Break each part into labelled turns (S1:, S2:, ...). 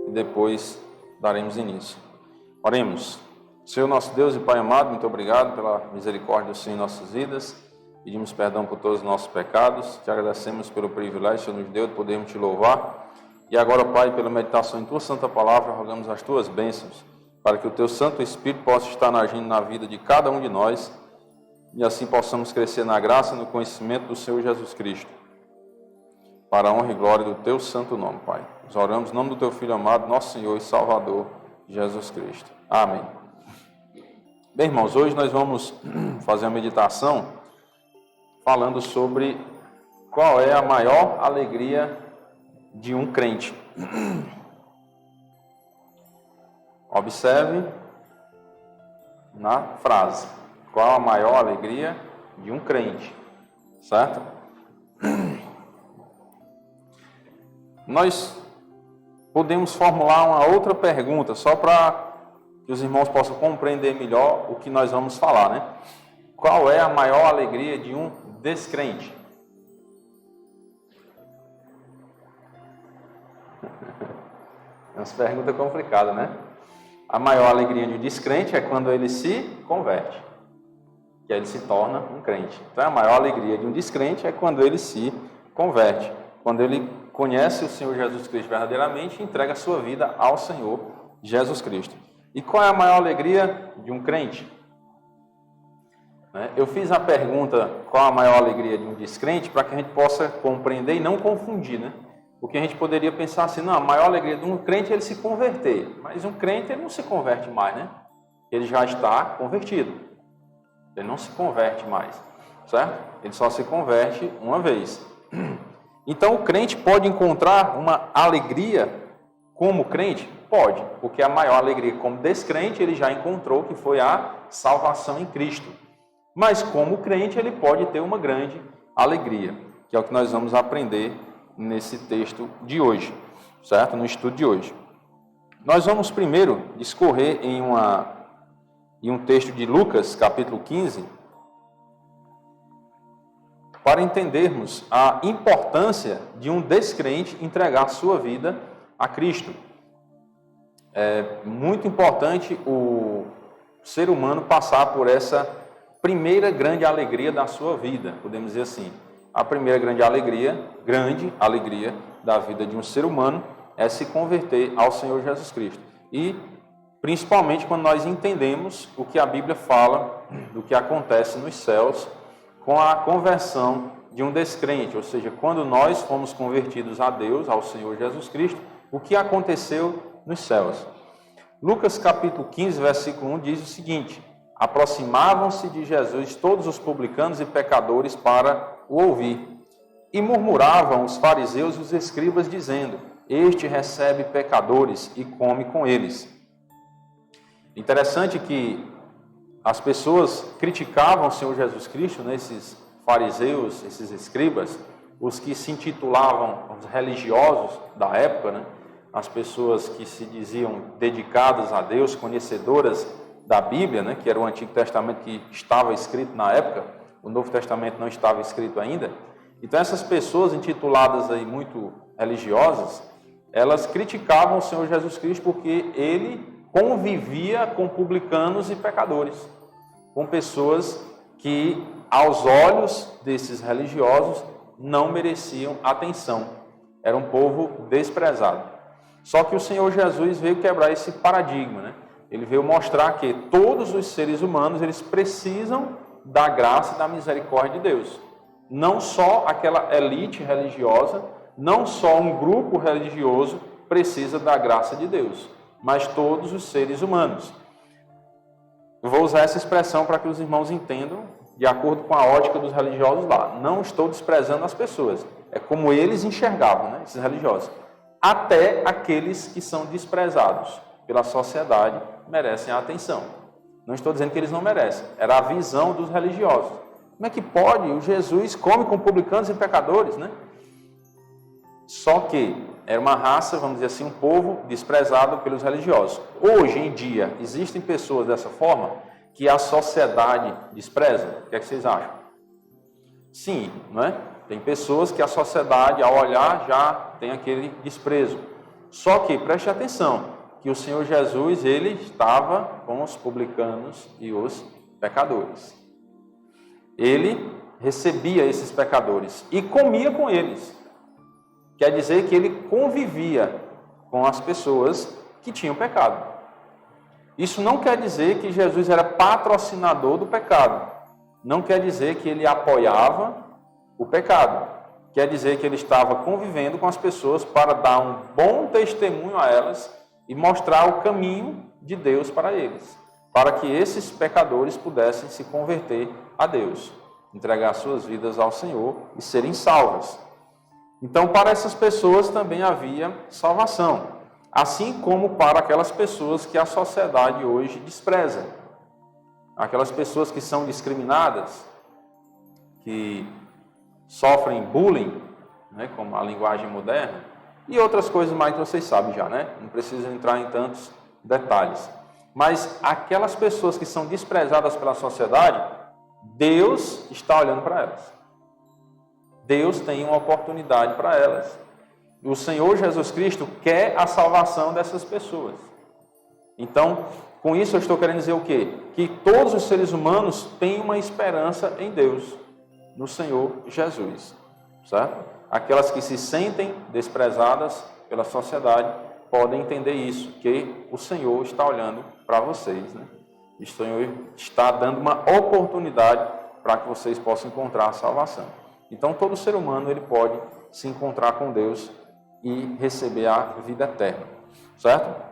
S1: e depois daremos início. Oremos. Senhor nosso Deus e Pai amado, muito obrigado pela misericórdia do Senhor em nossas vidas. Pedimos perdão por todos os nossos pecados. Te agradecemos pelo privilégio que o Senhor nos deu de podermos te louvar. E agora, Pai, pela meditação em Tua Santa Palavra, rogamos as Tuas bênçãos, para que o Teu Santo Espírito possa estar agindo na vida de cada um de nós, e assim possamos crescer na graça e no conhecimento do Senhor Jesus Cristo, para a honra e glória do Teu santo nome, Pai. Nós oramos no nome do Teu Filho amado, nosso Senhor e Salvador, Jesus Cristo. Amém. Bem, irmãos, hoje nós vamos fazer uma meditação falando sobre qual é a maior alegria de um crente. Observe na frase, qual a maior alegria de um crente, certo? Nós podemos formular uma outra pergunta, só para que os irmãos possam compreender melhor o que nós vamos falar, né? Qual é a maior alegria de um descrente? É uma pergunta complicada, né? A maior alegria de um descrente é quando ele se converte, que aí ele se torna um crente. Então, a maior alegria de um descrente é quando ele se converte, quando ele conhece o Senhor Jesus Cristo verdadeiramente e entrega a sua vida ao Senhor Jesus Cristo. E qual é a maior alegria de um crente? Eu fiz a pergunta, qual a maior alegria de um descrente, para que a gente possa compreender e não confundir, né? Porque a gente poderia pensar assim, não, a maior alegria de um crente é ele se converter, mas um crente ele não se converte mais, né? Ele já está convertido, ele não se converte mais, certo? Ele só se converte uma vez. Então o crente pode encontrar uma alegria como crente? Pode, porque a maior alegria como descrente ele já encontrou, que foi a salvação em Cristo. Mas como crente ele pode ter uma grande alegria, que é o que nós vamos aprender nesse texto de hoje, certo? No estudo de hoje. Nós vamos primeiro discorrer em um texto de Lucas, capítulo 15, para entendermos a importância de um descrente entregar sua vida a Cristo. É muito importante o ser humano passar por essa primeira grande alegria da sua vida, podemos dizer assim. A primeira grande alegria da vida de um ser humano é se converter ao Senhor Jesus Cristo. E, principalmente, quando nós entendemos o que a Bíblia fala do que acontece nos céus com a conversão de um descrente, ou seja, quando nós fomos convertidos a Deus, ao Senhor Jesus Cristo, o que aconteceu nos céus. Lucas capítulo 15, versículo 1 diz o seguinte: aproximavam-se de Jesus todos os publicanos e pecadores para o ouvir, e murmuravam os fariseus e os escribas, dizendo: este recebe pecadores e come com eles. Interessante que as pessoas criticavam o Senhor Jesus Cristo, né, esses fariseus, esses escribas, os que se intitulavam os religiosos da época, né, as pessoas que se diziam dedicadas a Deus, conhecedoras da Bíblia, né, que era o Antigo Testamento que estava escrito na época, o Novo Testamento não estava escrito ainda. Então essas pessoas intituladas aí muito religiosas, elas criticavam o Senhor Jesus Cristo porque ele convivia com publicanos e pecadores, com pessoas que aos olhos desses religiosos não mereciam atenção, era um povo desprezado. Só que o Senhor Jesus veio quebrar esse paradigma, né? Ele veio mostrar que todos os seres humanos eles precisam da graça e da misericórdia de Deus. Não só aquela elite religiosa, não só um grupo religioso precisa da graça de Deus, mas todos os seres humanos. Eu vou usar essa expressão para que os irmãos entendam, de acordo com a ótica dos religiosos lá. Não estou desprezando as pessoas, é como eles enxergavam, né, esses religiosos. Até aqueles que são desprezados pela sociedade merecem a atenção. Não estou dizendo que eles não merecem, era a visão dos religiosos. Como é que pode? O Jesus come com publicanos e pecadores, né? Só que era uma raça, vamos dizer assim, um povo desprezado pelos religiosos. Hoje em dia, existem pessoas dessa forma que a sociedade despreza? O que é que vocês acham? Sim, não é? Tem pessoas que a sociedade, ao olhar, já tem aquele desprezo. Só que, preste atenção, que o Senhor Jesus, ele estava com os publicanos e os pecadores. Ele recebia esses pecadores e comia com eles. Quer dizer que ele convivia com as pessoas que tinham pecado. Isso não quer dizer que Jesus era patrocinador do pecado. Não quer dizer que ele apoiava o pecado. Quer dizer que ele estava convivendo com as pessoas para dar um bom testemunho a elas e mostrar o caminho de Deus para eles, para que esses pecadores pudessem se converter a Deus, entregar suas vidas ao Senhor e serem salvas. Então, para essas pessoas também havia salvação, assim como para aquelas pessoas que a sociedade hoje despreza. Aquelas pessoas que são discriminadas, que sofrem bullying, né, como a linguagem moderna, e outras coisas mais que vocês sabem já, né? Não preciso entrar em tantos detalhes. Mas aquelas pessoas que são desprezadas pela sociedade, Deus está olhando para elas. Deus tem uma oportunidade para elas. O Senhor Jesus Cristo quer a salvação dessas pessoas. Então, com isso eu estou querendo dizer o quê? Que todos os seres humanos têm uma esperança em Deus, no Senhor Jesus, certo? Aquelas que se sentem desprezadas pela sociedade podem entender isso, que o Senhor está olhando para vocês, né? O Senhor está dando uma oportunidade para que vocês possam encontrar a salvação. Então, todo ser humano ele pode se encontrar com Deus e receber a vida eterna, certo?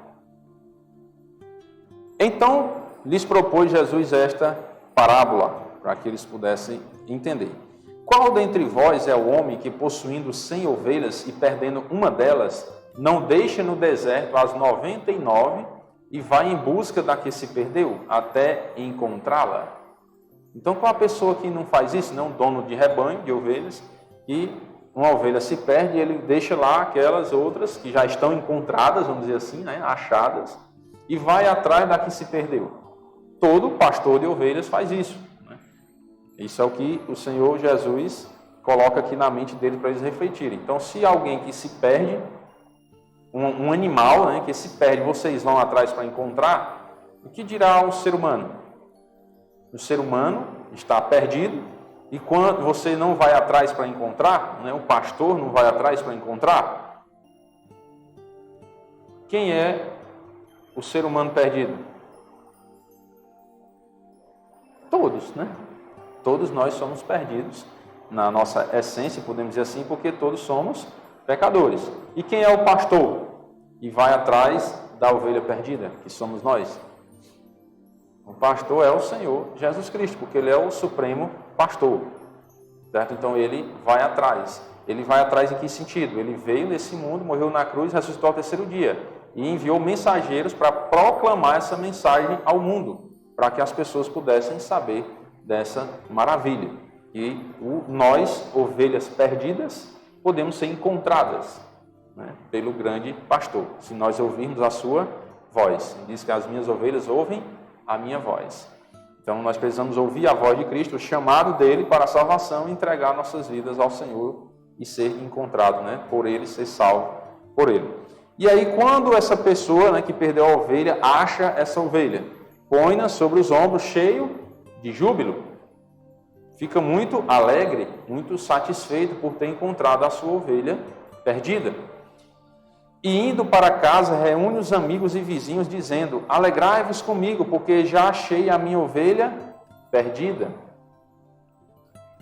S1: Então, lhes propôs Jesus esta parábola, para que eles pudessem entender. Qual dentre vós é o homem que, possuindo 100 ovelhas e perdendo uma delas, não deixa no deserto as 99 e vai em busca da que se perdeu, até encontrá-la? Então, qual a pessoa que não faz isso? Não, um dono de rebanho, de ovelhas, e uma ovelha se perde e ele deixa lá aquelas outras que já estão encontradas, vamos dizer assim, né, achadas, e vai atrás da que se perdeu. Todo pastor de ovelhas faz isso. Isso é o que o Senhor Jesus coloca aqui na mente dele para eles refletirem. Então, se alguém que se perde, um animal, né, que se perde, vocês vão atrás para encontrar, o que dirá o ser humano? O ser humano está perdido e quando você não vai atrás para encontrar, né, o pastor não vai atrás para encontrar, quem é o ser humano perdido? Todos, né? Todos nós somos perdidos na nossa essência, podemos dizer assim, porque todos somos pecadores. E quem é o pastor? E vai atrás da ovelha perdida, que somos nós. O pastor é o Senhor Jesus Cristo, porque Ele é o supremo pastor. Certo? Então Ele vai atrás. Ele vai atrás em que sentido? Ele veio nesse mundo, morreu na cruz, ressuscitou ao terceiro dia. E enviou mensageiros para proclamar essa mensagem ao mundo, para que as pessoas pudessem saber dessa maravilha. E nós, ovelhas perdidas, podemos ser encontradas, né, pelo grande pastor, se nós ouvirmos a sua voz. Ele diz que as minhas ovelhas ouvem a minha voz. Então nós precisamos ouvir a voz de Cristo, o chamado dele para a salvação, e entregar nossas vidas ao Senhor e ser encontrado, né, por ele, ser salvo por ele. E aí quando essa pessoa, né, que perdeu a ovelha, acha essa ovelha, põe-na sobre os ombros, cheio de júbilo, fica muito alegre, muito satisfeito por ter encontrado a sua ovelha perdida. E indo para casa, reúne os amigos e vizinhos, dizendo: alegrai-vos comigo, porque já achei a minha ovelha perdida.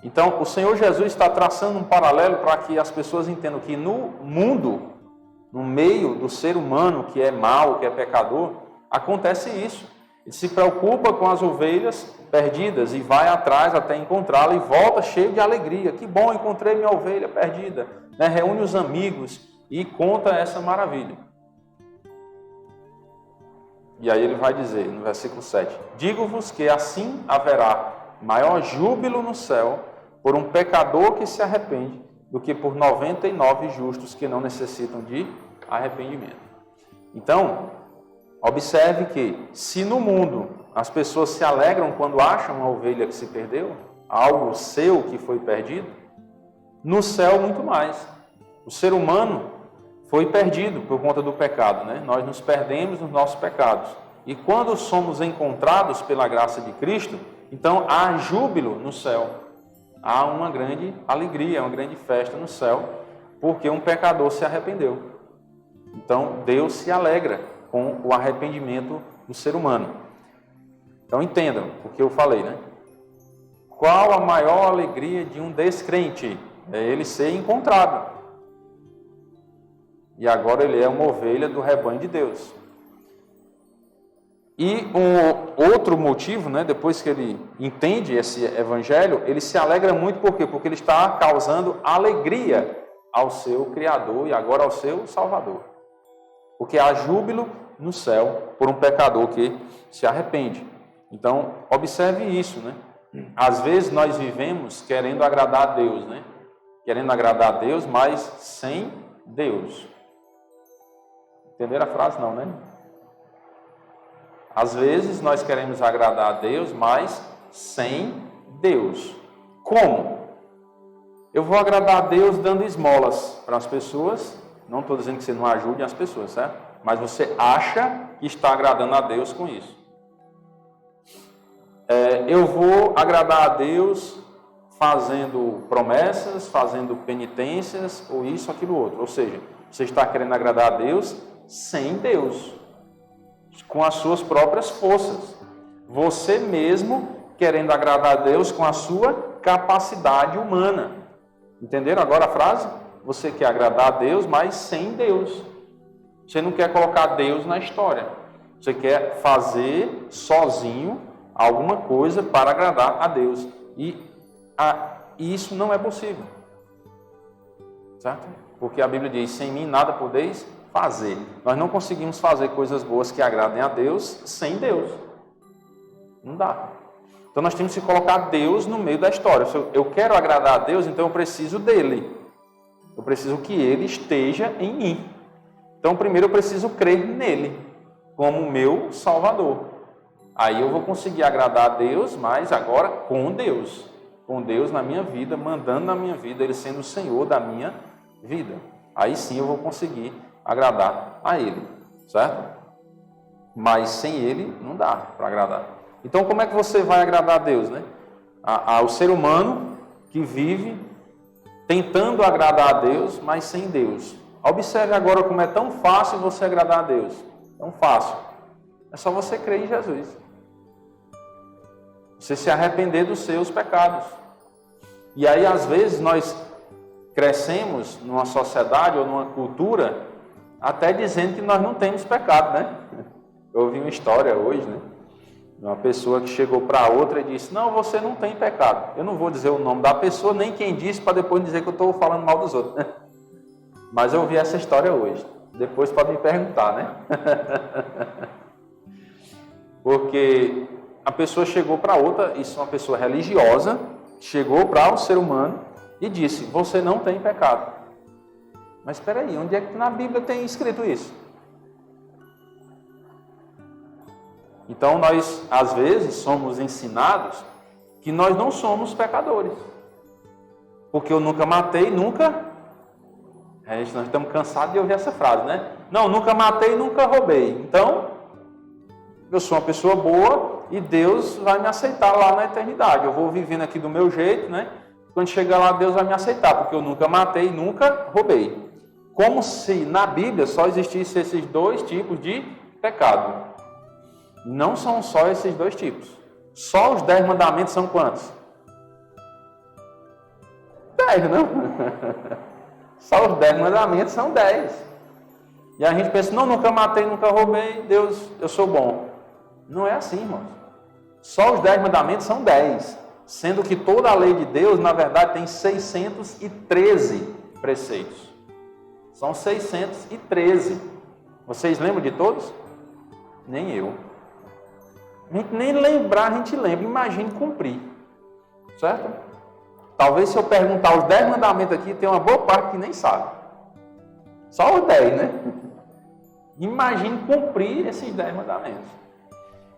S1: Então, o Senhor Jesus está traçando um paralelo para que as pessoas entendam que no mundo, no meio do ser humano que é mau, que é pecador, acontece isso. Ele se preocupa com as ovelhas perdidas e vai atrás até encontrá-la e volta cheio de alegria. Que bom, encontrei minha ovelha perdida. Né? Reúne os amigos e conta essa maravilha. E aí ele vai dizer, no versículo 7, digo-vos que assim haverá maior júbilo no céu por um pecador que se arrepende do que por 99 justos que não necessitam de arrependimento. Então, observe que, se no mundo as pessoas se alegram quando acham uma ovelha que se perdeu, algo seu que foi perdido, no céu muito mais. O ser humano foi perdido por conta do pecado, né? Nós nos perdemos nos nossos pecados. E quando somos encontrados pela graça de Cristo, então há júbilo no céu. Há uma grande alegria, uma grande festa no céu, porque um pecador se arrependeu. Então Deus se alegra com o arrependimento do ser humano. Então entendam o que eu falei, né? Qual a maior alegria de um descrente? É ele ser encontrado. E agora ele é uma ovelha do rebanho de Deus. E um outro motivo, né, depois que ele entende esse evangelho, ele se alegra muito, por quê? Porque ele está causando alegria ao seu Criador e agora ao seu Salvador. Porque há júbilo no céu por um pecador que se arrepende. Então, observe isso, né? Às vezes nós vivemos querendo agradar a Deus, né? Querendo agradar a Deus, mas sem Deus. Entenderam a frase? Não, né? Às vezes nós queremos agradar a Deus, mas sem Deus. Como? Eu vou agradar a Deus dando esmolas para as pessoas. Não estou dizendo que você não ajude as pessoas, certo? Mas você acha que está agradando a Deus com isso. Eu vou agradar a Deus fazendo promessas, fazendo penitências, ou isso, aquilo, outro. Ou seja, você está querendo agradar a Deus sem Deus, com as suas próprias forças. Você mesmo querendo agradar a Deus com a sua capacidade humana. Entenderam agora a frase? Você quer agradar a Deus, mas sem Deus. Você não quer colocar Deus na história. Você quer fazer sozinho alguma coisa para agradar a Deus. E isso não é possível. Certo? Porque a Bíblia diz, sem mim nada podeis fazer. Nós não conseguimos fazer coisas boas que agradem a Deus sem Deus. Não dá. Então nós temos que colocar Deus no meio da história. Se eu quero agradar a Deus, então eu preciso dele. Eu preciso que ele esteja em mim. Então primeiro eu preciso crer nele como meu Salvador. Aí eu vou conseguir agradar a Deus, mas agora com Deus. Com Deus na minha vida, mandando na minha vida, ele sendo o Senhor da minha vida. Aí sim eu vou conseguir agradar a ele, certo? Mas sem ele não dá para agradar. Então como é que você vai agradar a Deus, né? Ao ser humano que vive tentando agradar a Deus, mas sem Deus. Observe agora como é tão fácil você agradar a Deus. Tão fácil. É só você crer em Jesus. Você se arrepender dos seus pecados. E aí às vezes nós crescemos numa sociedade ou numa cultura até dizendo que nós não temos pecado, né? Eu ouvi uma história hoje, né? Uma pessoa que chegou para outra e disse, não, você não tem pecado. Eu não vou dizer o nome da pessoa, nem quem disse, para depois dizer que eu estou falando mal dos outros, né? Mas eu ouvi essa história hoje. Depois pode me perguntar, né? Porque a pessoa chegou para outra, isso é uma pessoa religiosa, chegou para o ser humano e disse, você não tem pecado. Mas espera aí, onde é que na Bíblia tem escrito isso? Então nós, às vezes, somos ensinados que nós não somos pecadores. Porque eu nunca matei, nunca... nós estamos cansados de ouvir essa frase, né? Não, nunca matei, nunca roubei. Então, eu sou uma pessoa boa e Deus vai me aceitar lá na eternidade. Eu vou vivendo aqui do meu jeito, né? Quando chegar lá, Deus vai me aceitar, porque eu nunca matei, nunca roubei. Como se na Bíblia só existissem esses dois tipos de pecado. Não são só esses dois tipos. Só os 10 mandamentos são quantos? 10, não? Só os 10 mandamentos são 10. E a gente pensa, não, nunca matei, nunca roubei, Deus, eu sou bom. Não é assim, irmãos. Só os 10 mandamentos são 10. Sendo que toda a lei de Deus, na verdade, tem 613 preceitos. São 613. Vocês lembram de todos? Nem eu. A gente nem lembrar, a gente lembra. Imagine cumprir. Certo? Talvez se eu perguntar os 10 mandamentos aqui, tem uma boa parte que nem sabe. Só os 10, né? Imagine cumprir esses 10 mandamentos.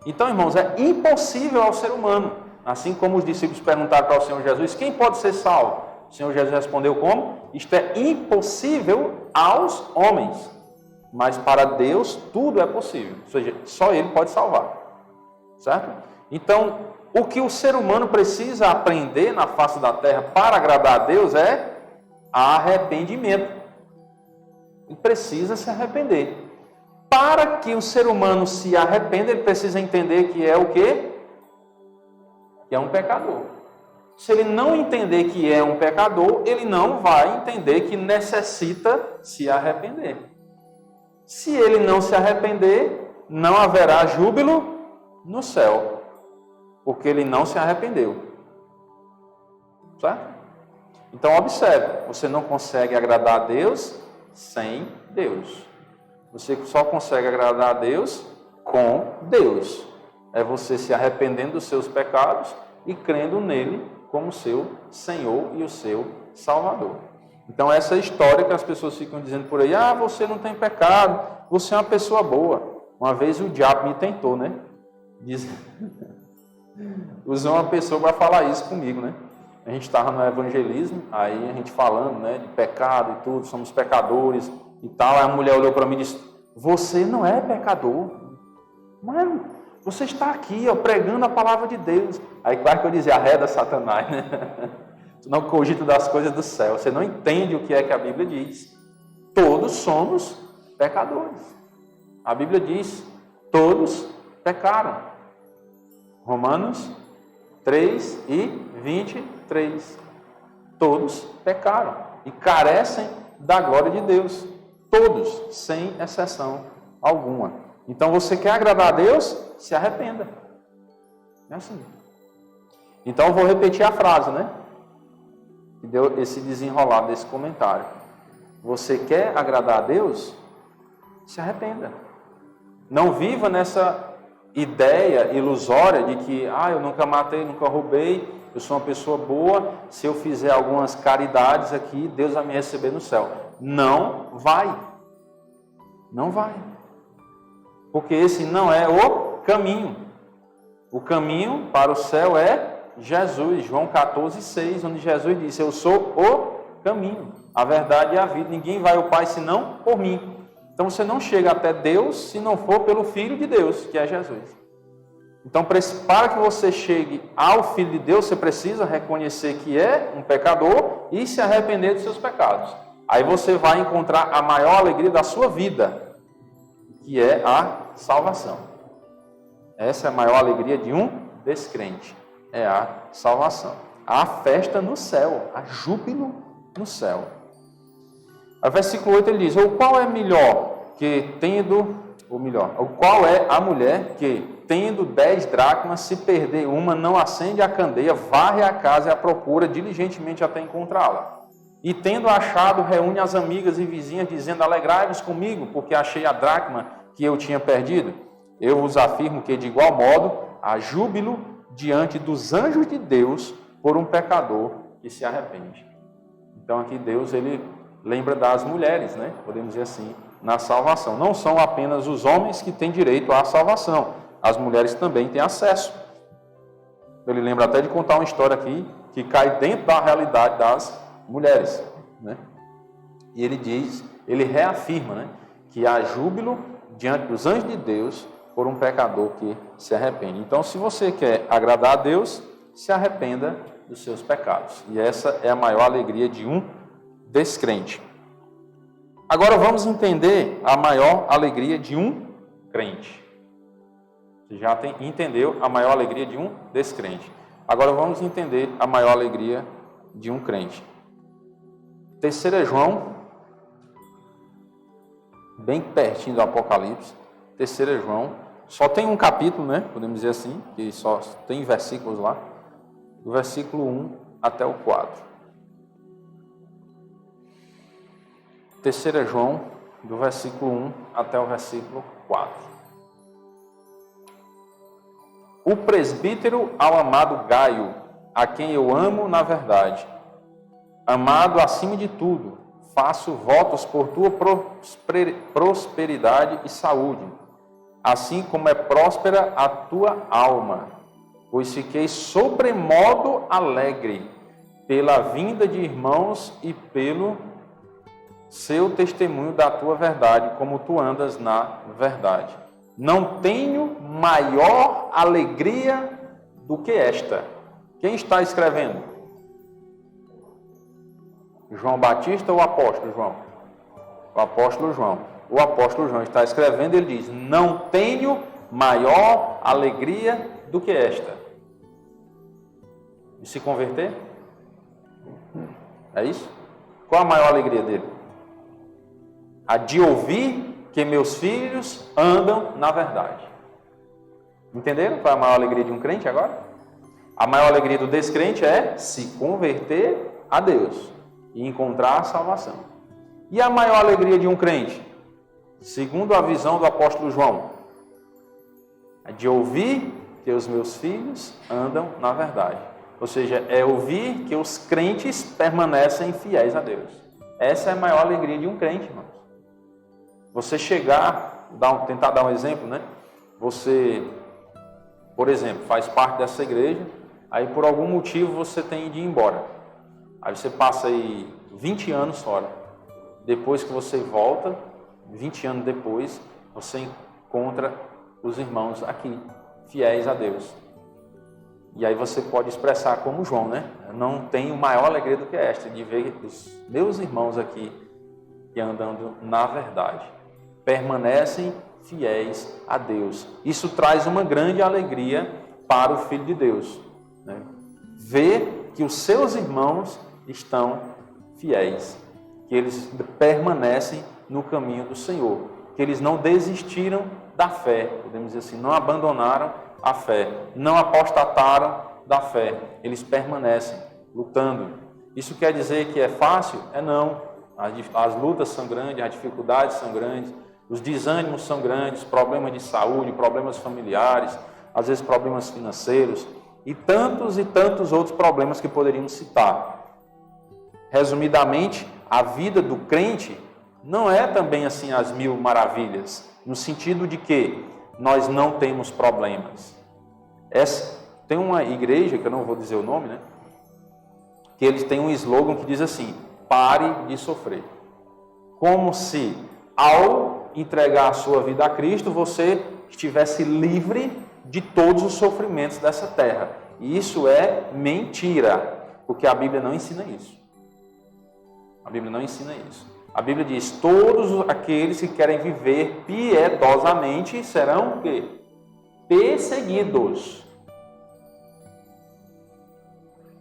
S1: Então, irmãos, é impossível ao ser humano. Assim como os discípulos perguntaram para o Senhor Jesus, quem pode ser salvo? O Senhor Jesus respondeu como? Isto é impossível aos homens, mas para Deus tudo é possível. Ou seja, só Ele pode salvar. Certo? Então, o que o ser humano precisa aprender na face da terra para agradar a Deus é arrependimento. Ele precisa se arrepender. Para que o ser humano se arrependa, ele precisa entender que é o quê? Que é um pecador. Se ele não entender que é um pecador, ele não vai entender que necessita se arrepender. Se ele não se arrepender, não haverá júbilo no céu, porque ele não se arrependeu. Certo? Então observe, você não consegue agradar a Deus sem Deus. Você só consegue agradar a Deus com Deus. É você se arrependendo dos seus pecados e crendo nele como seu Senhor e o seu Salvador. Então essa história que as pessoas ficam dizendo por aí, você não tem pecado, você é uma pessoa boa. Uma vez o diabo me tentou, né? Usou uma pessoa para falar isso comigo, né? A gente estava no evangelismo, aí a gente falando, né, de pecado e tudo, somos pecadores e tal. Aí a mulher olhou para mim e disse: você não é pecador, mas você está aqui, ó, pregando a palavra de Deus. Aí quase que eu dizia: arreda Satanás, né? Tu não cogita das coisas do céu, você não entende o que é que a Bíblia diz. Todos somos pecadores. A Bíblia diz: todos pecaram. Romanos 3 e 23. Todos pecaram e carecem da glória de Deus. Todos, sem exceção alguma. Então você quer agradar a Deus? Se arrependa. É assim. Então eu vou repetir a frase, né? Que deu esse desenrolar desse comentário. Você quer agradar a Deus? Se arrependa. Não viva nessa ideia ilusória de que eu nunca matei, nunca roubei, eu sou uma pessoa boa, se eu fizer algumas caridades aqui, Deus vai me receber no céu. Não vai. Não vai. Porque esse não é o caminho. O caminho para o céu é Jesus. João 14,6, onde Jesus disse: eu sou o caminho, a verdade e a vida. Ninguém vai ao Pai senão por mim. Então você não chega até Deus se não for pelo Filho de Deus, que é Jesus. Então, para que você chegue ao Filho de Deus, você precisa reconhecer que é um pecador e se arrepender dos seus pecados. Aí você vai encontrar a maior alegria da sua vida, que é a salvação. Essa é a maior alegria de um descrente, é a salvação. Há festa no céu, há júbilo no céu. O versículo 8 ele diz: ou qual é melhor que tendo, ou qual é a mulher que, tendo 10 dracmas, se perder uma, não acende a candeia, varre a casa e a procura diligentemente até encontrá-la? E tendo achado, reúne as amigas e vizinhas, dizendo: alegrai-vos comigo, porque achei a dracma que eu tinha perdido. Eu vos afirmo que, de igual modo, há júbilo diante dos anjos de Deus por um pecador que se arrepende. Então aqui Deus, ele lembra das mulheres, né? Podemos dizer assim, na salvação. Não são apenas os homens que têm direito à salvação, as mulheres também têm acesso. Ele lembra até de contar uma história aqui que cai dentro da realidade das mulheres, né? E ele diz, ele reafirma, né, que há júbilo diante dos anjos de Deus por um pecador que se arrepende. Então, se você quer agradar a Deus, se arrependa dos seus pecados. E essa é a maior alegria de um descrente. Agora vamos entender a maior alegria de um crente. Você já entendeu a maior alegria de um descrente. Agora vamos entender a maior alegria de um crente. 3 João, bem pertinho do Apocalipse. 3 João, só tem um capítulo, né? Podemos dizer assim, que só tem versículos lá. Do versículo 1 até o 4. 3 João, do versículo 1 até o versículo 4. O presbítero ao amado Gaio, a quem eu amo na verdade. Amado acima de tudo, faço votos por tua prosperidade e saúde, assim como é próspera a tua alma, pois fiquei sobremodo alegre, pela vinda de irmãos e pelo seu testemunho da tua verdade, como tu andas na verdade. Não tenho maior alegria do que esta. Quem está escrevendo? João Batista ou o apóstolo João? O apóstolo João. O apóstolo João está escrevendo, ele diz: não tenho maior alegria do que esta. De se converter? É isso? Qual a maior alegria dele? A de ouvir que meus filhos andam na verdade. Entenderam qual é a maior alegria de um crente agora? A maior alegria do descrente é se converter a Deus e encontrar a salvação. E a maior alegria de um crente, segundo a visão do apóstolo João, é de ouvir que os meus filhos andam na verdade. Ou seja, é ouvir que os crentes permanecem fiéis a Deus. Essa é a maior alegria de um crente, irmãos. Você chegar, tentar dar um exemplo, né? Você, por exemplo, faz parte dessa igreja, aí por algum motivo você tem de ir embora. Aí você passa aí 20 anos fora. Depois que você volta, 20 anos depois, você encontra os irmãos aqui, fiéis a Deus. E aí você pode expressar como João, né? Eu não tenho maior alegria do que esta, de ver os meus irmãos aqui que andando na verdade, permanecem fiéis a Deus. Isso traz uma grande alegria para o Filho de Deus, né? Ver que os seus irmãos estão fiéis, que eles permanecem no caminho do Senhor, que eles não desistiram da fé, podemos dizer assim, não abandonaram a fé, não apostataram da fé, eles permanecem lutando. Isso quer dizer que é fácil? É não. As lutas são grandes, as dificuldades são grandes, os desânimos são grandes, problemas de saúde, problemas familiares, às vezes problemas financeiros e tantos outros problemas que poderíamos citar. Resumidamente, a vida do crente não é também assim as mil maravilhas, no sentido de que nós não temos problemas. Tem uma igreja, que eu não vou dizer o nome, né? Que eles têm um slogan que diz assim: pare de sofrer. Como se, ao entregar a sua vida a Cristo, você estivesse livre de todos os sofrimentos dessa terra. E isso é mentira, porque a Bíblia não ensina isso. A Bíblia não ensina isso. A Bíblia diz: todos aqueles que querem viver piedosamente serão o quê? Perseguidos.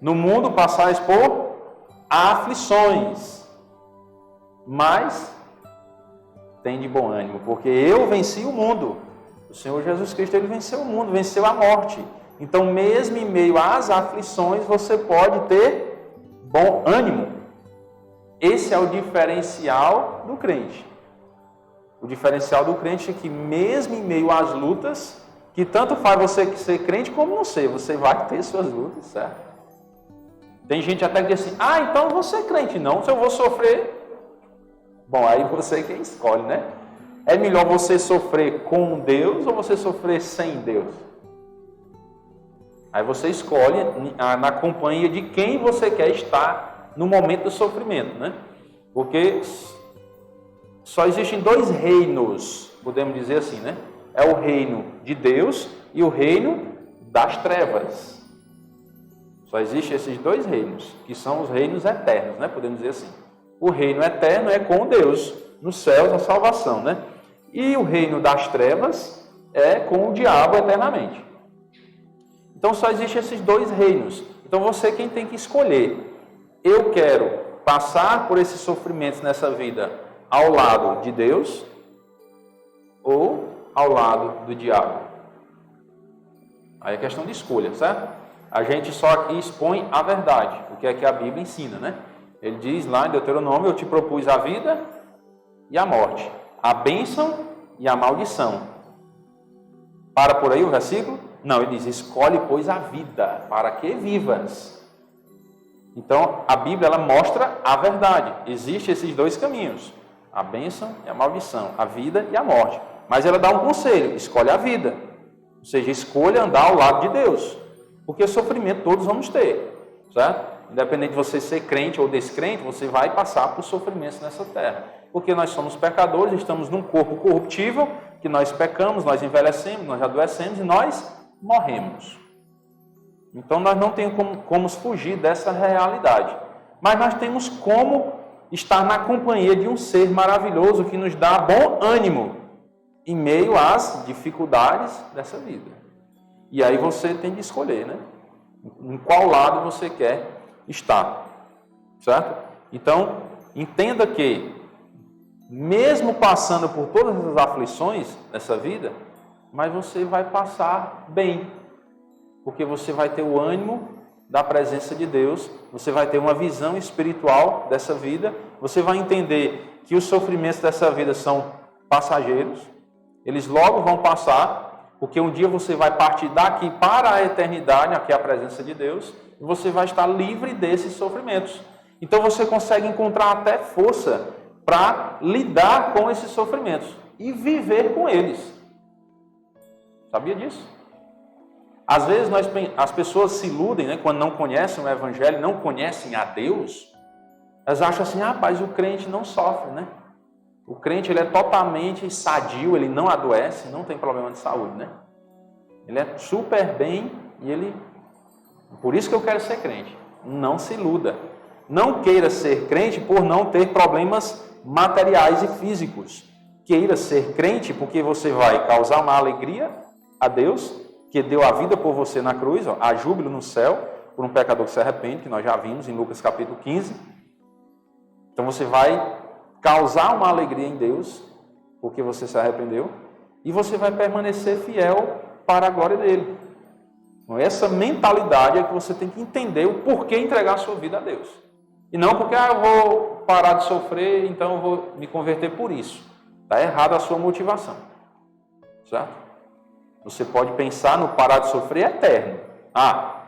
S1: No mundo passais por aflições, mas tem de bom ânimo, porque eu venci o mundo. O Senhor Jesus Cristo, ele venceu o mundo, venceu a morte. Então, mesmo em meio às aflições, você pode ter bom ânimo. Esse é o diferencial do crente. O diferencial do crente é que, mesmo em meio às lutas, que tanto faz você ser crente como não ser, você vai ter suas lutas, certo? Tem gente até que diz assim: ah, então eu vou ser crente. Não, se eu vou sofrer... Bom, aí você quem escolhe, né? É melhor você sofrer com Deus ou você sofrer sem Deus? Aí você escolhe na companhia de quem você quer estar no momento do sofrimento, né? Porque só existem dois reinos, podemos dizer assim, né? É o reino de Deus e o reino das trevas. Só existem esses dois reinos, que são os reinos eternos, né? Podemos dizer assim. O reino eterno é com Deus, nos céus a salvação, né? E o reino das trevas é com o diabo eternamente. Então só existem esses dois reinos. Então você quem tem que escolher. Eu quero passar por esses sofrimentos nessa vida ao lado de Deus ou ao lado do diabo? Aí é questão de escolha, certo? A gente só aqui expõe a verdade, o que é que a Bíblia ensina, né? Ele diz lá em Deuteronômio: eu te propus a vida e a morte, a bênção e a maldição. Para por aí o versículo? Não, ele diz: escolhe, pois, a vida, para que vivas. Então, a Bíblia, ela mostra a verdade. Existem esses dois caminhos, a bênção e a maldição, a vida e a morte. Mas ela dá um conselho: escolhe a vida. Ou seja, escolha andar ao lado de Deus. Porque sofrimento todos vamos ter, certo? independente de você ser crente ou descrente, você vai passar por sofrimentos nessa terra. Porque nós somos pecadores, estamos num corpo corruptível, que nós pecamos, nós envelhecemos, nós adoecemos e nós morremos. Então nós não temos como fugir dessa realidade. Mas nós temos como estar na companhia de um ser maravilhoso que nos dá bom ânimo em meio às dificuldades dessa vida. E aí você tem de escolher, né? Em qual lado você quer estar, certo? Então, entenda que, mesmo passando por todas as aflições dessa vida, mas você vai passar bem, porque você vai ter o ânimo da presença de Deus, você vai ter uma visão espiritual dessa vida, você vai entender que os sofrimentos dessa vida são passageiros, eles logo vão passar, porque um dia você vai partir daqui para a eternidade, aqui é a presença de Deus, e você vai estar livre desses sofrimentos. Então você consegue encontrar até força para lidar com esses sofrimentos e viver com eles. Sabia disso? Às vezes as pessoas se iludem, né, quando não conhecem o Evangelho, não conhecem a Deus, elas acham assim, rapaz, o crente não sofre, né? O crente ele é totalmente sadio, ele não adoece, não tem problema de saúde, né? Ele é super bem e ele... Por isso que eu quero ser crente. Não se iluda. Não queira ser crente por não ter problemas materiais e físicos. Queira ser crente porque você vai causar uma alegria a Deus, que deu a vida por você na cruz, ó, há júbilo no céu por um pecador que se arrepende, que nós já vimos em Lucas capítulo 15. Então você vai causar uma alegria em Deus, porque você se arrependeu, e você vai permanecer fiel para a glória dele. Então, essa mentalidade é que você tem que entender o porquê entregar a sua vida a Deus. E não porque eu vou parar de sofrer, então eu vou me converter por isso. Está errada a sua motivação. Certo? Você pode pensar no parar de sofrer eterno.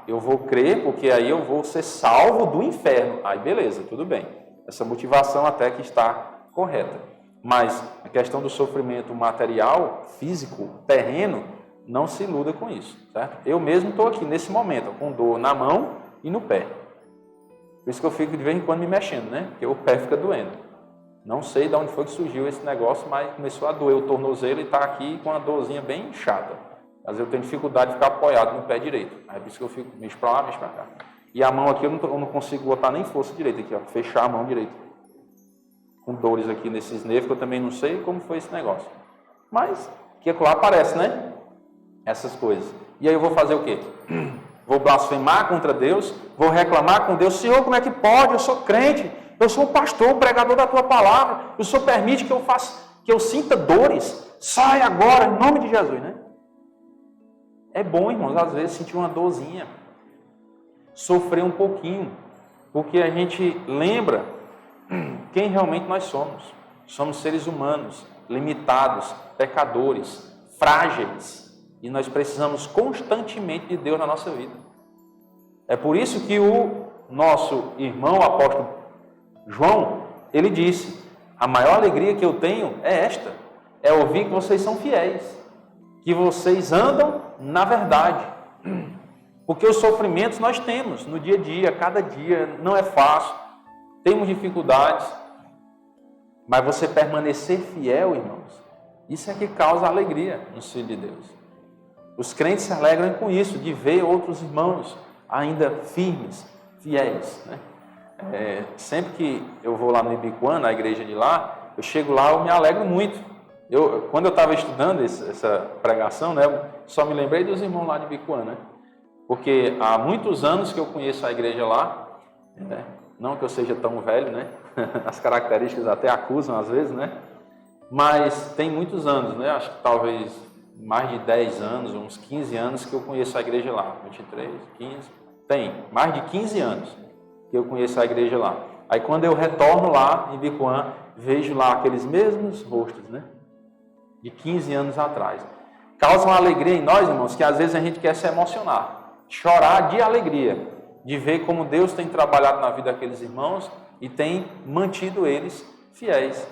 S1: Eu vou crer porque aí eu vou ser salvo do inferno. Aí beleza, tudo bem. Essa motivação até que está correta. Mas a questão do sofrimento material, físico, terreno, não se iluda com isso. Certo? Eu mesmo estou aqui nesse momento, com dor na mão e no pé. Por isso que eu fico de vez em quando me mexendo, né? Porque o pé fica doendo. Não sei de onde foi que surgiu esse negócio, mas começou a doer o tornozelo e está aqui com uma dorzinha bem chata. Às vezes eu tenho dificuldade de ficar apoiado no pé direito. Aí por isso que eu fico, mexo para lá, mexo para cá. E a mão aqui eu não consigo botar nem força direita aqui, ó, fechar a mão direita. Com dores aqui nesses nervos, que eu também não sei como foi esse negócio. Mas, que lá aparece, né? Essas coisas. E aí eu vou fazer o quê? Vou blasfemar contra Deus? Vou reclamar com Deus? Senhor, como é que pode? Eu sou crente. Eu sou o pastor, o pregador da tua palavra. O Senhor permite que eu sinta dores. Sai agora, em nome de Jesus, né? É bom, irmãos, às vezes sentir uma dorzinha. Sofrer um pouquinho. Porque a gente lembra quem realmente nós somos. Somos seres humanos, limitados, pecadores, frágeis. E nós precisamos constantemente de Deus na nossa vida. É por isso que o nosso irmão, o apóstolo João, ele disse, a maior alegria que eu tenho é esta, é ouvir que vocês são fiéis, que vocês andam na verdade. Porque os sofrimentos nós temos no dia a dia, cada dia, não é fácil, temos dificuldades, mas você permanecer fiel, irmãos, isso é que causa alegria no Filho de Deus. Os crentes se alegram com isso, de ver outros irmãos ainda firmes, fiéis, né? Sempre que eu vou lá no Ibiquã, na igreja de lá, eu chego lá, eu me alegro muito. Quando eu estava estudando essa pregação, né, eu só me lembrei dos irmãos lá de Ibiquã, né? Porque há muitos anos que eu conheço a igreja lá, né? Não que eu seja tão velho, né? As características até acusam às vezes, né? Mas tem muitos anos, né? Acho que talvez mais de 10 anos, uns 15 anos que eu conheço a igreja lá. 23, 15, tem mais de 15 anos que eu conheço a igreja lá. Aí quando eu retorno lá em Bicuã, vejo lá aqueles mesmos rostos, né? De 15 anos atrás. Causa uma alegria em nós, irmãos, que às vezes a gente quer se emocionar, chorar de alegria, de ver como Deus tem trabalhado na vida daqueles irmãos e tem mantido eles fiéis.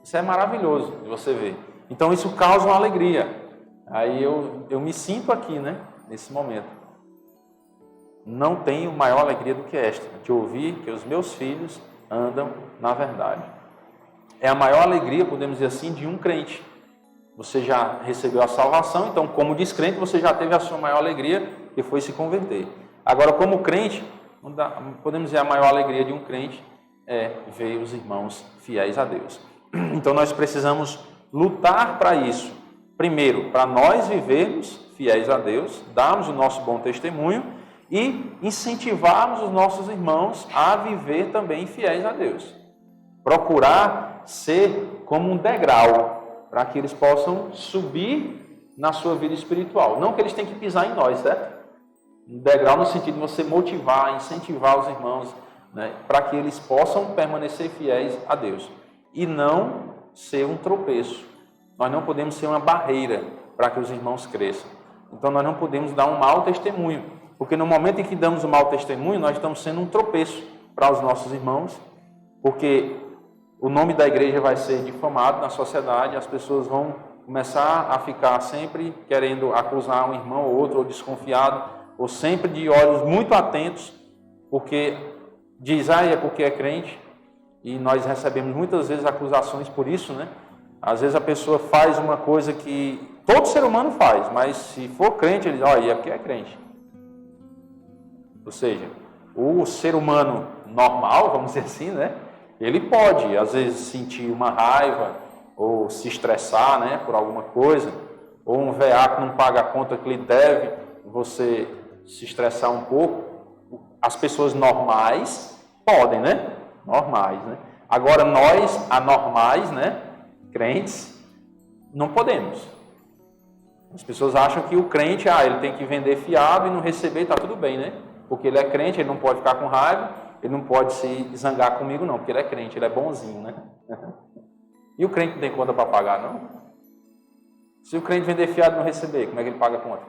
S1: Isso é maravilhoso de você ver. Então isso causa uma alegria. Aí eu me sinto aqui, né? Nesse momento. não tenho maior alegria do que esta, de ouvir que os meus filhos andam na verdade. É a maior alegria, podemos dizer assim, de um crente. Você já recebeu a salvação, então como descrente você já teve a sua maior alegria, que foi se converter. Agora, como crente, podemos dizer a maior alegria de um crente é ver os irmãos fiéis a Deus. Então nós precisamos lutar para isso. Primeiro, para nós vivermos fiéis a Deus, darmos o nosso bom testemunho e incentivarmos os nossos irmãos a viver também fiéis a Deus. Procurar ser como um degrau para que eles possam subir na sua vida espiritual. Não que eles tenham que pisar em nós, certo? Um degrau no sentido de você motivar, incentivar os irmãos, né, para que eles possam permanecer fiéis a Deus. E não ser um tropeço. Nós não podemos ser uma barreira para que os irmãos cresçam. Então nós não podemos dar um mau testemunho. Porque no momento em que damos um mau testemunho, nós estamos sendo um tropeço para os nossos irmãos. Porque o nome da igreja vai ser difamado na sociedade, as pessoas vão começar a ficar sempre querendo acusar um irmão ou outro, ou desconfiado, ou sempre de olhos muito atentos, porque diz, é porque é crente, e nós recebemos muitas vezes acusações por isso, né? Às vezes a pessoa faz uma coisa que todo ser humano faz, mas se for crente, ele diz, é porque é crente. Ou seja, o ser humano normal, vamos dizer assim, né? Ele pode, às vezes, sentir uma raiva ou se estressar, né, por alguma coisa, ou um veaco não paga a conta que lhe deve, você se estressar um pouco. As pessoas normais podem, né? Normais, né? Agora, nós, anormais, né, crentes, não podemos. As pessoas acham que o crente, ele tem que vender fiado e não receber, está tudo bem, né? Porque ele é crente, ele não pode ficar com raiva, ele não pode se zangar comigo não, porque ele é crente, ele é bonzinho, né? E o crente não tem conta para pagar, não? Se o crente vender fiado e não receber, como é que ele paga a conta?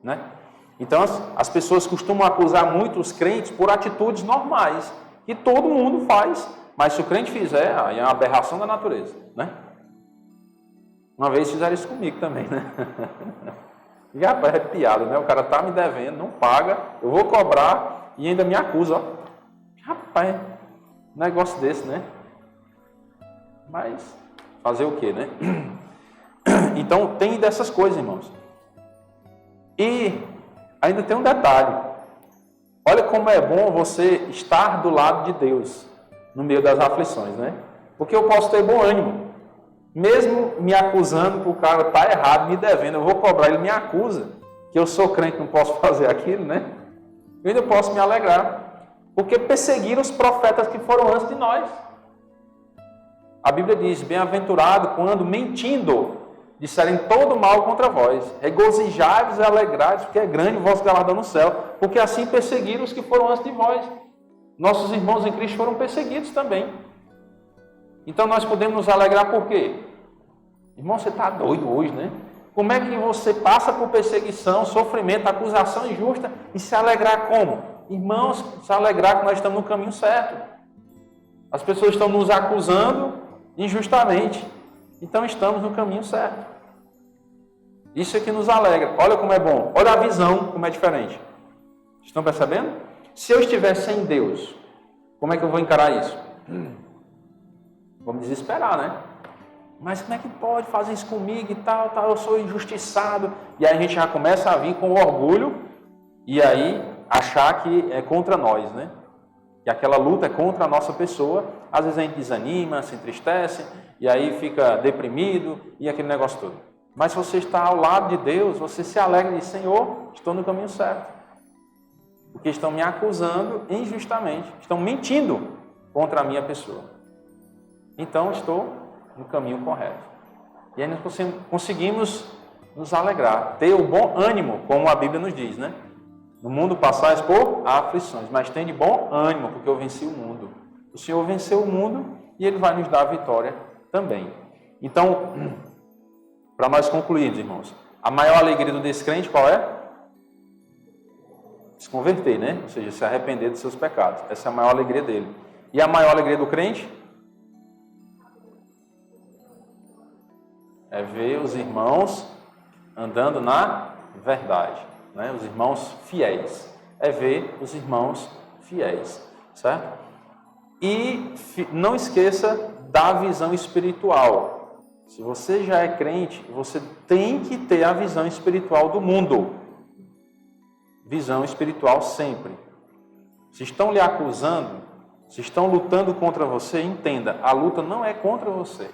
S1: Né? Então, as pessoas costumam acusar muito os crentes por atitudes normais, que todo mundo faz, mas se o crente fizer, aí é uma aberração da natureza, né? Uma vez fizeram isso comigo também, né? E rapaz, é piada, né? O cara tá me devendo, não paga, eu vou cobrar e ainda me acusa, ó. Rapaz, negócio desse, né? Mas fazer o quê, né? Então tem dessas coisas, irmãos. E ainda tem um detalhe. Olha como é bom você estar do lado de Deus no meio das aflições, né? Porque eu posso ter bom ânimo. Mesmo me acusando que o cara está errado, me devendo, eu vou cobrar, ele me acusa, que eu sou crente, não posso fazer aquilo, né? Eu ainda posso me alegrar, porque perseguiram os profetas que foram antes de nós. A Bíblia diz, bem-aventurado quando, mentindo, disserem todo mal contra vós. Regozijai-vos e alegrai-vos, porque é grande o vosso galardão no céu, porque assim perseguiram os que foram antes de vós. Nossos irmãos em Cristo foram perseguidos também. Então nós podemos nos alegrar por quê? Irmão, você está doido hoje, né? Como é que você passa por perseguição, sofrimento, acusação injusta e se alegrar como? Irmãos, se alegrar que nós estamos no caminho certo. As pessoas estão nos acusando injustamente. Então estamos no caminho certo. Isso é que nos alegra. Olha como é bom. Olha a visão, como é diferente. Estão percebendo? Se eu estiver sem Deus, como é que eu vou encarar isso? Vamos desesperar, né? Mas como é que pode fazer isso comigo e tal, eu sou injustiçado. E aí a gente já começa a vir com orgulho e aí achar que é contra nós, né? Que aquela luta é contra a nossa pessoa. Às vezes a gente desanima, se entristece e aí fica deprimido e aquele negócio todo. Mas se você está ao lado de Deus, você se alegra e diz, Senhor, estou no caminho certo. Porque estão me acusando injustamente, estão mentindo contra a minha pessoa. Então estou no caminho correto. E aí nós conseguimos nos alegrar, ter o bom ânimo, como a Bíblia nos diz, né? No mundo passais por aflições, mas tem de bom ânimo, porque eu venci o mundo. O Senhor venceu o mundo e Ele vai nos dar a vitória também. Então, para nós concluirmos, irmãos, a maior alegria do descrente qual é? Se converter, né? Ou seja, se arrepender dos seus pecados. Essa é a maior alegria dele. E a maior alegria do crente? É ver os irmãos andando na verdade. né? Os irmãos fiéis. É ver os irmãos fiéis, certo? E não esqueça da visão espiritual. Se você já é crente, você tem que ter a visão espiritual do mundo. Visão espiritual sempre. Se estão lhe acusando, se estão lutando contra você, entenda, a luta não é contra você.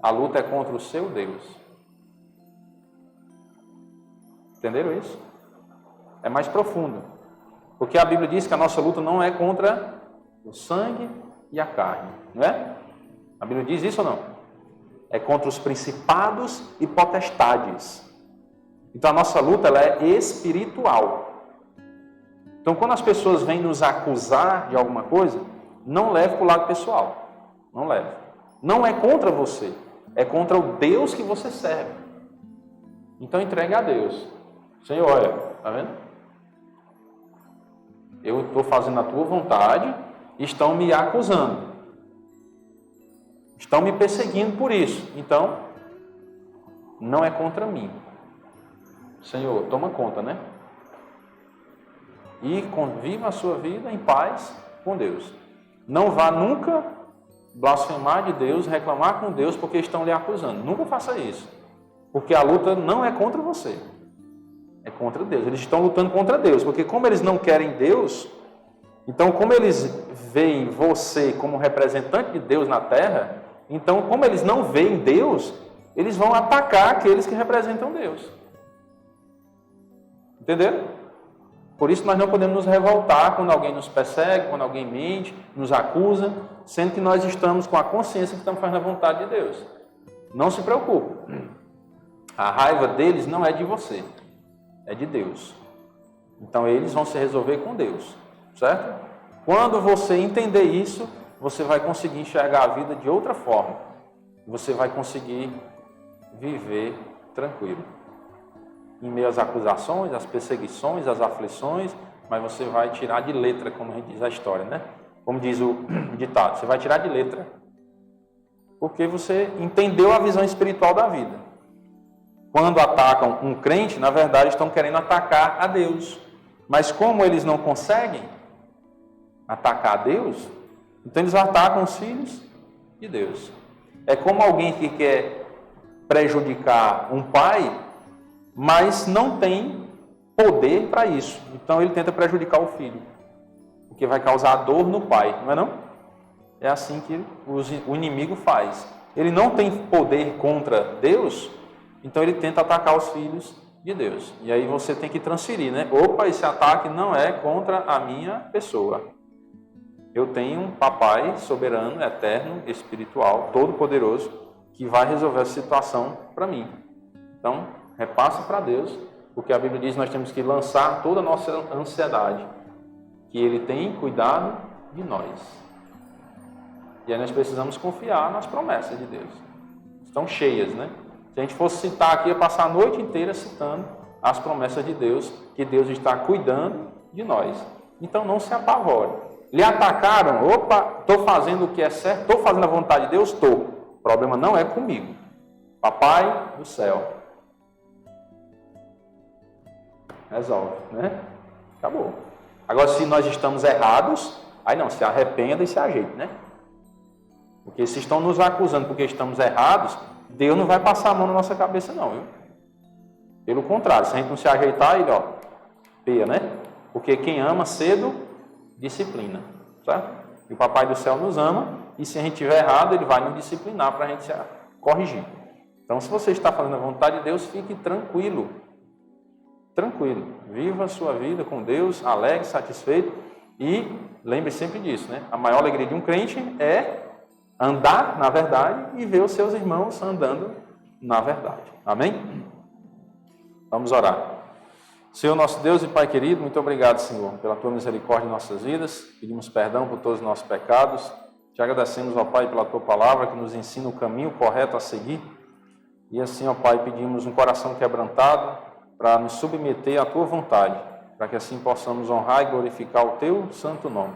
S1: A luta é contra o seu Deus. Entenderam isso? É mais profundo. Porque a Bíblia diz que a nossa luta não é contra o sangue e a carne, não é? A Bíblia diz isso ou não? É contra os principados e potestades. Então a nossa luta ela é espiritual. Então quando as pessoas vêm nos acusar de alguma coisa, não leve para o lado pessoal. Não leve. Não é contra você, é contra o Deus que você serve. Então entregue a Deus. Senhor, olha, tá vendo? Eu estou fazendo a tua vontade e estão me acusando. Estão me perseguindo por isso. Então, não é contra mim. Senhor, toma conta, né? E viva a sua vida em paz com Deus. Não vá nunca blasfemar de Deus, reclamar com Deus porque estão lhe acusando. Nunca faça isso. Porque a luta não é contra você. É contra Deus. Eles estão lutando contra Deus. Porque como eles não querem Deus, então como eles veem você como representante de Deus na terra, então como eles não veem Deus, eles vão atacar aqueles que representam Deus. Entenderam? Por isso nós não podemos nos revoltar quando alguém nos persegue, quando alguém mente, nos acusa, sendo que nós estamos com a consciência que estamos fazendo a vontade de Deus. Não se preocupe. A raiva deles não é de você, é de Deus. Então eles vão se resolver com Deus, certo? Quando você entender isso, você vai conseguir enxergar a vida de outra forma. Você vai conseguir viver tranquilo. Em meio às acusações, às perseguições, às aflições, mas você vai tirar de letra, como a gente diz a história, né? Como diz o ditado, você vai tirar de letra. Porque você entendeu a visão espiritual da vida. Quando atacam um crente, na verdade estão querendo atacar a Deus. Mas como eles não conseguem atacar a Deus, então eles atacam os filhos de Deus. É como alguém que quer prejudicar um pai, mas não tem poder para isso. Então ele tenta prejudicar o filho, porque vai causar dor no pai, não é não? É assim que o inimigo faz. Ele não tem poder contra Deus, então ele tenta atacar os filhos de Deus. E aí você tem que transferir, né? Opa, esse ataque não é contra a minha pessoa. Eu tenho um papai soberano, eterno, espiritual, todo-poderoso, que vai resolver a situação para mim. Então, repassa para Deus, porque a Bíblia diz que nós temos que lançar toda a nossa ansiedade, que Ele tem cuidado de nós. E aí nós precisamos confiar nas promessas de Deus. Estão cheias, né? Se a gente fosse citar aqui, ia passar a noite inteira citando as promessas de Deus, que Deus está cuidando de nós. Então não se apavore. Lhe atacaram, opa, estou fazendo o que é certo, estou fazendo a vontade de Deus, estou. O problema não é comigo. Papai do céu. Resolve, né? Acabou. Agora, se nós estamos errados, aí não, se arrependa e se ajeite, né? Porque se estão nos acusando porque estamos errados, Deus não vai passar a mão na nossa cabeça não, viu? Pelo contrário, se a gente não se ajeitar, ele, ó, peia, né? Porque quem ama cedo, disciplina, certo? E o Papai do Céu nos ama, e se a gente estiver errado, Ele vai nos disciplinar para a gente se corrigir. Então, se você está fazendo a vontade de Deus, fique tranquilo. Tranquilo. Viva a sua vida com Deus, alegre, satisfeito, e lembre sempre disso, né? A maior alegria de um crente é andar na verdade e ver os seus irmãos andando na verdade. Amém? Vamos orar. Senhor nosso Deus e Pai querido, muito obrigado, Senhor, pela Tua misericórdia em nossas vidas. Pedimos perdão por todos os nossos pecados. Te agradecemos, ó Pai, pela Tua palavra que nos ensina o caminho correto a seguir. E assim, ó Pai, pedimos um coração quebrantado para nos submeter à Tua vontade, para que assim possamos honrar e glorificar o Teu santo nome.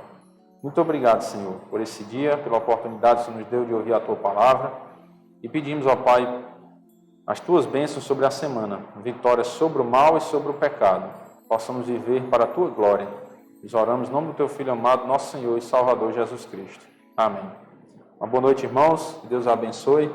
S1: Muito obrigado, Senhor, por esse dia, pela oportunidade que o Senhor nos deu de ouvir a Tua palavra. E pedimos, ó Pai, as tuas bênçãos sobre a semana, vitória sobre o mal e sobre o pecado, possamos viver para a tua glória. Nós oramos no nome do teu Filho amado, nosso Senhor e Salvador Jesus Cristo. Amém. Uma boa noite, irmãos. Que Deus abençoe.